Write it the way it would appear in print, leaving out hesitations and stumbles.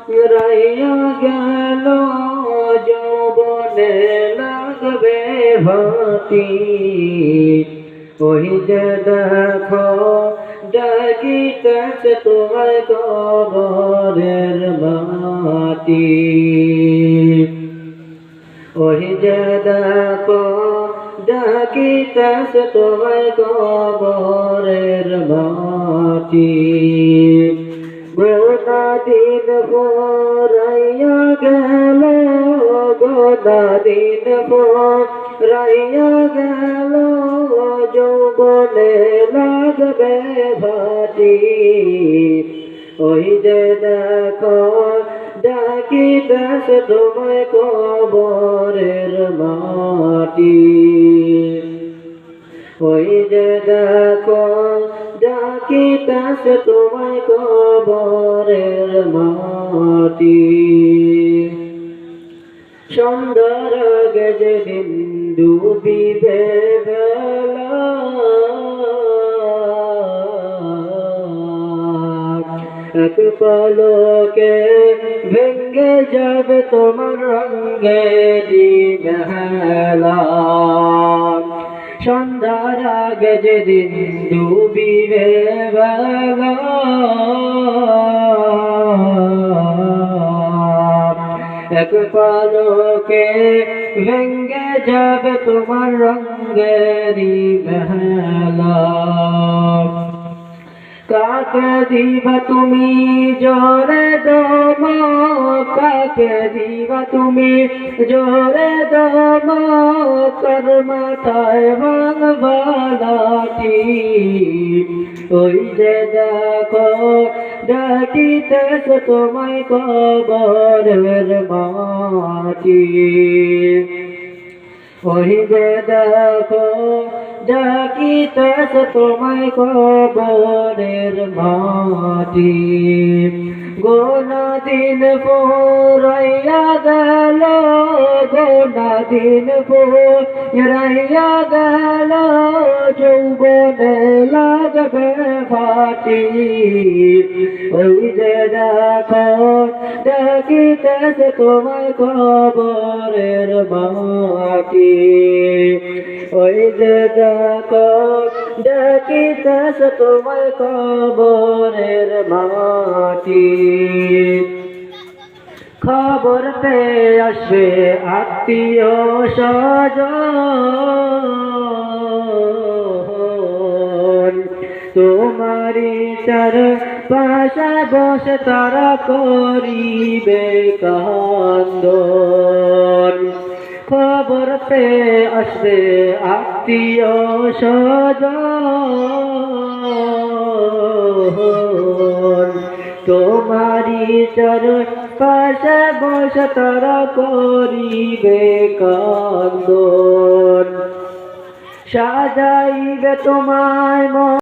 রাইয়া গেল যৌবনে লাগবে ভাতি ওই যে দেখো ডাকিতেছে তোমায় কবরের মাটি ওই যে দেখো ডাকিতেছে তোমায় কবরের মাটি গোটা দিন রাইয়া গেল গোটা দিন রাইয়া গেল যৌবনে লাগবে ভাটি ওই যে দেখো ডাকিতেছে তোমায় কবরের মাটি ওই যে দেখো ডাকিতেছে তোমায় কবরের মাটি সন্ধ্যার আগে যেদিন ডুবিবে বেলা এক পলকে ভেঙ্গে যাবে তোমার রঙেরি মেলা সন্ধ্যার আগে যেদিন ডুবিবে বেলা এক পলকে ভেঙ্গে যাবে তোমার রঙেরি মেলা কাকে দিবা তুমি জোরে দম কাকে দিবা তুমি জোরে দম কর মাথায় বাংলাটি ওই যে দেখো ডাকিতেছে তোমায় কবরের মাটি ওই যে দেখো ডাকিতেছে তোমায় কবরের মাটি গোনা দিন রাইয়া গেল গোনা দিন রাইয়া গেল যৌবনে লাগবে ভাটি ওই যে দেখো ডাকিতেছে তোমায় কবরের মাটি ওই যে দেখো ডাকিতেছে তোমায় কবরের মাটি খবর পেয়ে আসবে আত্মীয় স্বজন তোমারি চার পাশে বসে তারা করিবে কান্দন খবর পেয়ে আসবে আত্মীয় স্বজন তোমারি চরণ পাশে বসে তারা করিবে কান্দন সাজাইবে তোমায়